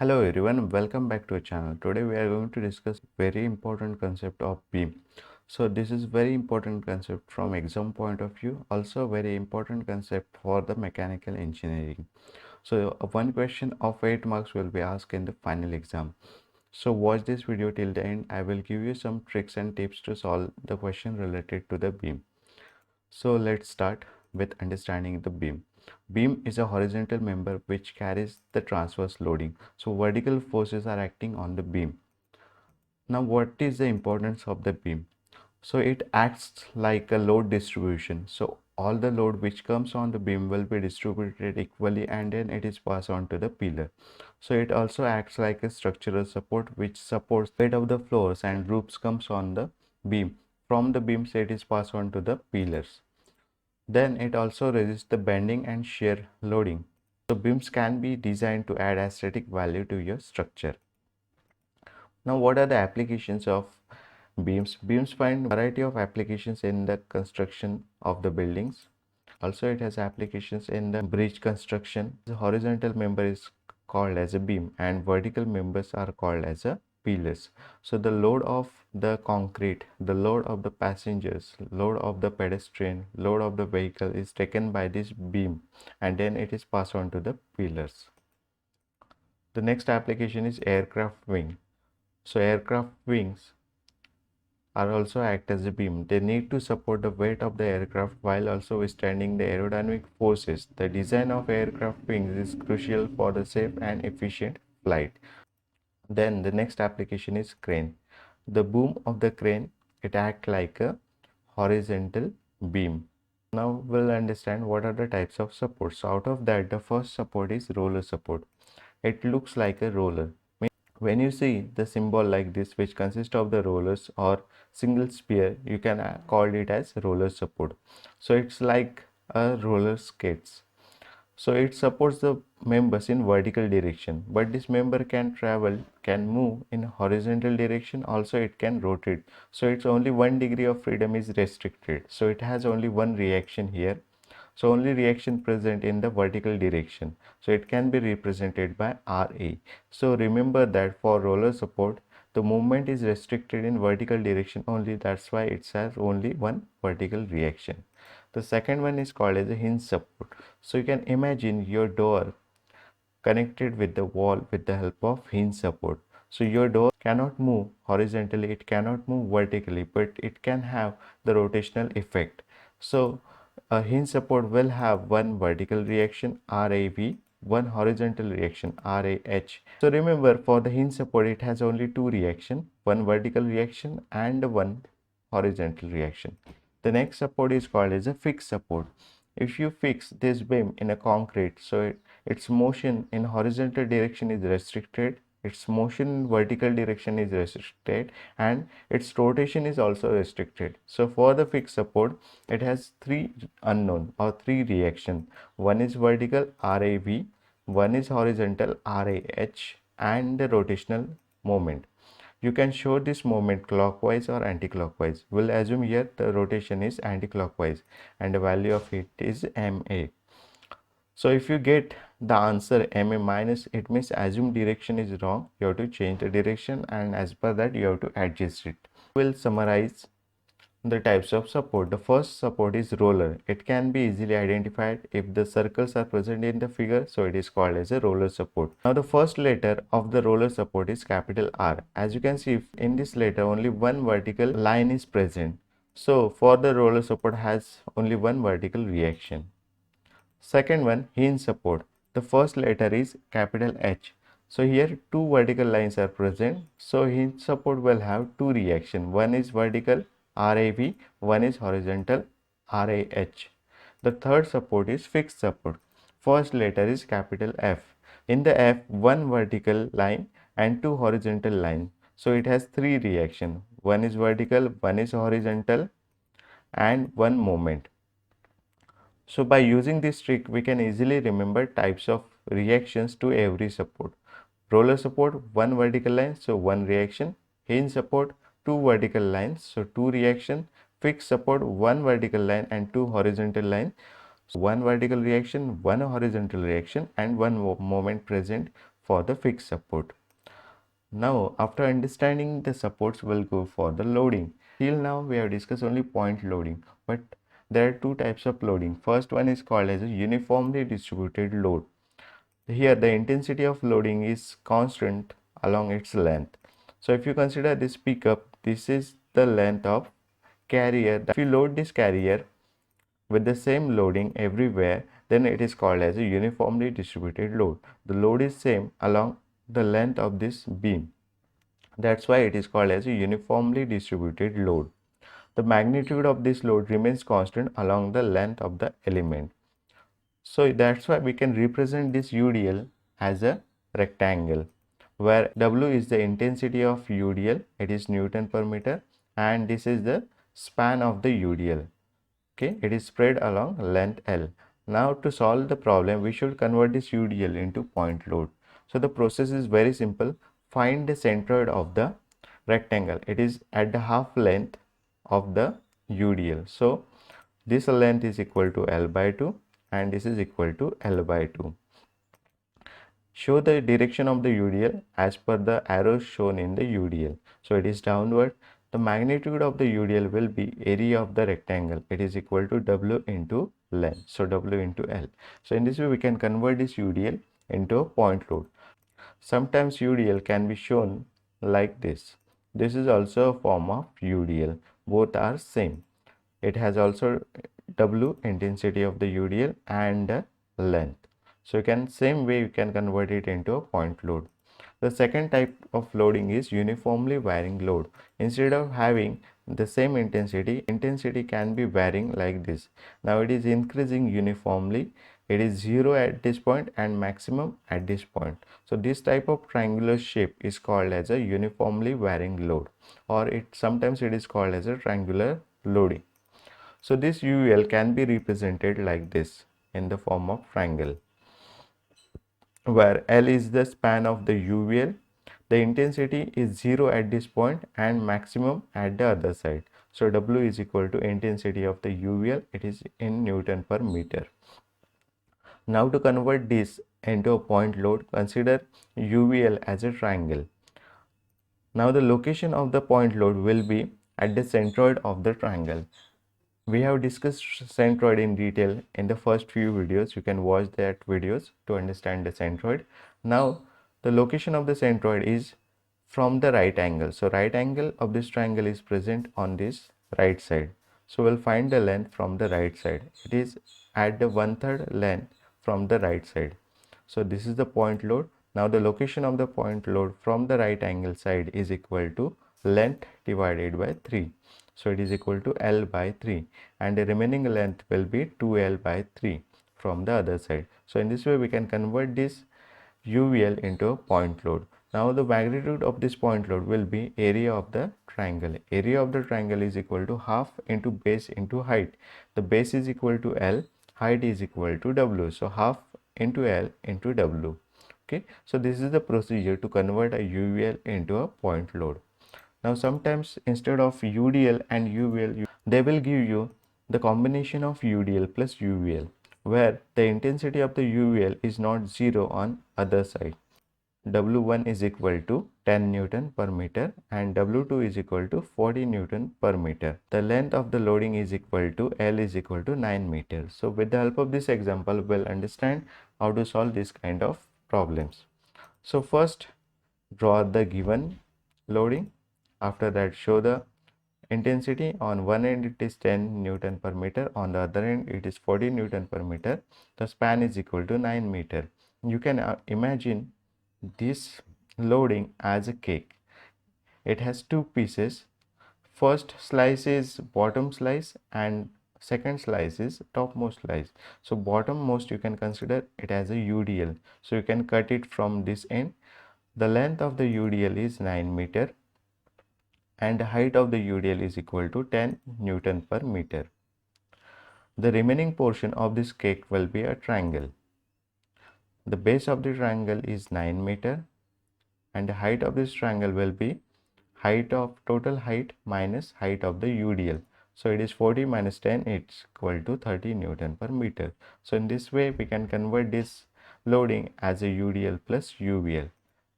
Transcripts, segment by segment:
Hello everyone, welcome back to our channel. Today we are going to discuss very important concept of beam. So this is very important concept from exam point of view, also very important concept for the mechanical engineering. So one question of 8 marks will be asked in the final exam. So watch this video till the end. I will give you some tricks and tips to solve the question related to the beam. So let's start with understanding the beam. Beam is a horizontal member which carries the transverse loading. So vertical forces are acting on the beam. Now what is the importance of the beam? So it acts like a load distribution. So all the load which comes on the beam will be distributed equally and then it is passed on to the pillar. So it also acts like a structural support which supports weight of the floors and roofs comes on the beam. From the beams it is passed on to the pillars. Then it also resists the bending and shear loading. So beams can be designed to add aesthetic value to your structure. Now what are the applications of beams? Beams find variety of applications in the construction of the buildings. Also it has applications in the bridge construction. The horizontal member is called as a beam and vertical members are called as a pillars. So the load of the concrete, the load of the passengers, load of the pedestrian, load of the vehicle is taken by this beam and then it is passed on to the pillars. The next application is aircraft wing. So aircraft wings are also act as a beam. They need to support the weight of the aircraft while also withstanding the aerodynamic forces. The design of aircraft wings is crucial for the safe and efficient flight. Then the next application is crane. The boom of the crane, it acts like a horizontal beam. Now we'll understand what are the types of supports. So out of that, the first support is roller support. It looks like a roller. When you see the symbol like this, which consists of the rollers or single spear, you can call it as roller support. So it's like a roller skates. So it supports the members in vertical direction, but this member can travel, can move in horizontal direction. Also it can rotate. So it's only 1 degree of freedom is restricted. So it has only one reaction here. So only reaction present in the vertical direction. So it can be represented by RA. So remember that for roller support, the movement is restricted in vertical direction only. That's why it has only one vertical reaction. The second one is called as a hinge support. So you can imagine your door connected with the wall with the help of hinge support. So your door cannot move horizontally, it cannot move vertically, but it can have the rotational effect. So a hinge support will have one vertical reaction RAV, one horizontal reaction RAH. So remember, for the hinge support it has only two reaction, one vertical reaction and one horizontal reaction. The next support is called as a fixed support. If you fix this beam in a concrete, so its motion in horizontal direction is restricted, its motion in vertical direction is restricted, and its rotation is also restricted. So for the fixed support, it has three unknown or three reaction. One is vertical RAV, one is horizontal RAH, and the rotational moment. You can show this moment clockwise or anti-clockwise. We'll assume here the rotation is anti-clockwise and the value of it is MA. So if you get the answer MA minus, it means assume direction is wrong. You have to change the direction and as per that you have to adjust it. We'll summarize the types of support. The first support is roller. It can be easily identified if the circles are present in the figure, so it is called as a roller support. Now the first letter of the roller support is capital R. As you can see, in this letter only one vertical line is present. So for the roller support has only one vertical reaction. Second one, hinge support. The first letter is capital H. So here two vertical lines are present. So hinge support will have two reactions. One is vertical RAV, one is horizontal RAH. The third support is fixed support. First letter is capital F. In the F, one vertical line and two horizontal lines. So it has three reactions. One is vertical, one is horizontal, and one moment. So by using this trick, we can easily remember types of reactions to every support. Roller support, one vertical line, so one reaction. Hinge support, two vertical lines, so two reaction. Fixed support, one vertical line and two horizontal lines. So one vertical reaction, one horizontal reaction and one moment present for the fixed support. Now, after understanding the supports, we'll go for the loading. Till now, we have discussed only point loading, but there are two types of loading. First one is called as a uniformly distributed load. Here, the intensity of loading is constant along its length. So, if you consider this pickup, this is the length of carrier. If you load this carrier with the same loading everywhere, then it is called as a uniformly distributed load. The load is same along the length of this beam. That's why it is called as a uniformly distributed load. The magnitude of this load remains constant along the length of the element. So that's why we can represent this UDL as a rectangle, where W is the intensity of UDL, it is Newton per meter, and this is the span of the UDL. Okay, it is spread along length L. Now to solve the problem, we should convert this UDL into point load. So the process is very simple. Find the centroid of the rectangle. It is at the half length of the UDL. So this length is equal to L by 2 and this is equal to L by 2. Show the direction of the UDL as per the arrows shown in the UDL. So it is downward. The magnitude of the UDL will be area of the rectangle. It is equal to W into length. So W into L. So in this way we can convert this UDL into a point load. Sometimes UDL can be shown like this. This is also a form of UDL. Both are same. It has also W intensity of the UDL and length. So you can same way you can convert it into a point load. The second type of loading is uniformly varying load. Instead of having the same intensity can be varying like this. Now it is increasing uniformly. It is 0 at this point and maximum at this point. So this type of triangular shape is called as a uniformly varying load, or sometimes it is called as a triangular loading. So this UL can be represented like this in the form of triangle, where L is the span of the UVL, the intensity is 0 at this point and maximum at the other side. So W is equal to intensity of the UVL, it is in Newton per meter. Now to convert this into a point load, consider UVL as a triangle. Now the location of the point load will be at the centroid of the triangle. We have discussed centroid in detail in the first few videos. You can watch that videos to understand the centroid. Now the location of the centroid is from the right angle. So right angle of this triangle is present on this right side. So we'll find the length from the right side. It is at the 1/3 length from the right side. So this is the point load. Now the location of the point load from the right angle side is equal to length divided by 3. So it is equal to L by 3 and the remaining length will be 2L by 3 from the other side. So in this way we can convert this UVL into a point load. Now the magnitude of this point load will be area of the triangle. Area of the triangle is equal to half into base into height. The base is equal to L, height is equal to W. So half into L into W. Okay, so this is the procedure to convert a UVL into a point load. Now sometimes instead of UDL and UVL, they will give you the combination of UDL plus UVL, where the intensity of the UVL is not 0 on other side. W1 is equal to 10 Newton per meter and W2 is equal to 40 Newton per meter. The length of the loading is equal to L is equal to 9 meters. So with the help of this example, we'll understand how to solve this kind of problems. So first, draw the given loading. After that, show the intensity. On one end it is 10 Newton per meter, on the other end it is 40 Newton per meter. The span is equal to 9 meter. You can imagine this loading as a cake. It has two pieces. First slice is bottom slice and second slice is topmost slice. So bottommost you can consider it as a UDL. So you can cut it from this end. The length of the UDL is 9 meter and the height of the UDL is equal to 10 Newton per meter. The remaining portion of this cake will be a triangle. The base of the triangle is 9 meter and the height of this triangle will be total height minus height of the UDL. So it is 40 minus 10, it's equal to 30 Newton per meter. So in this way we can convert this loading as a UDL plus UVL.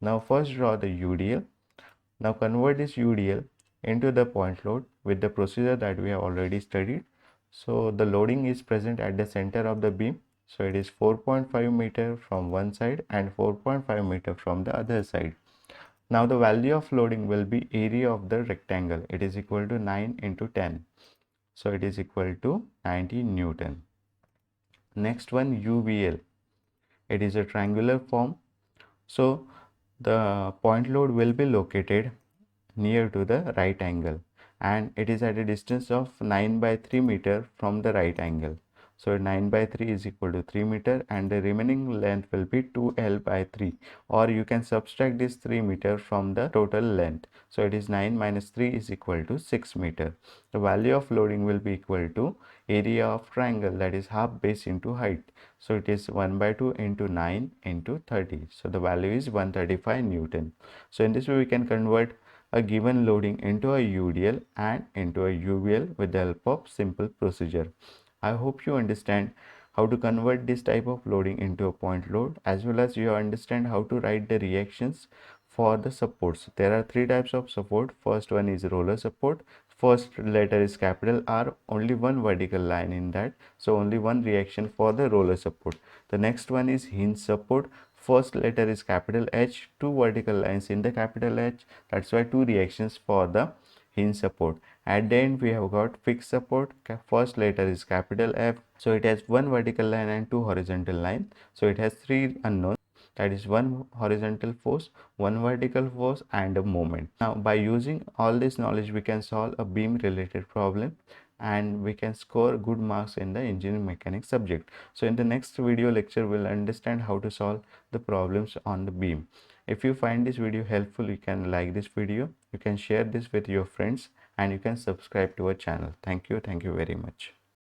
Now first draw the UDL. Now convert this UDL into the point load with the procedure that we have already studied. So the loading is present at the center of the beam. So it is 4.5 meter from one side and 4.5 meter from the other side. Now the value of loading will be area of the rectangle. It is equal to 9 into 10. So it is equal to 90 Newton. Next one, UVL. It is a triangular form. So the point load will be located near to the right angle and it is at a distance of 9 by 3 meter from the right angle. So 9 by 3 is equal to 3 meter and the remaining length will be 2L by 3, or you can subtract this 3 meter from the total length. So it is 9 minus 3 is equal to 6 meter. The value of loading will be equal to area of triangle, that is half base into height. So it is 1 by 2 into 9 into 30. So the value is 135 Newton. So in this way we can convert a given loading into a UDL and into a UVL with the help of simple procedure. I hope you understand how to convert this type of loading into a point load, as well as you understand how to write the reactions for the supports. There are three types of support. First one is roller support. First letter is capital R, only one vertical line in that, so only one reaction for the roller support. The next one is hinge support. First letter is capital H, two vertical lines in the capital H, that's why two reactions for the hinge support. At the end we have got fixed support. First letter is capital F, so it has one vertical line and two horizontal lines, so it has three unknowns, that is one horizontal force, one vertical force and a moment. Now by using all this knowledge we can solve a beam related problem and we can score good marks in the engineering mechanics subject. So in the next video lecture we'll understand how to solve the problems on the beam. If you find this video helpful, you can like this video, you can share this with your friends, and you can subscribe to our channel. Thank you very much.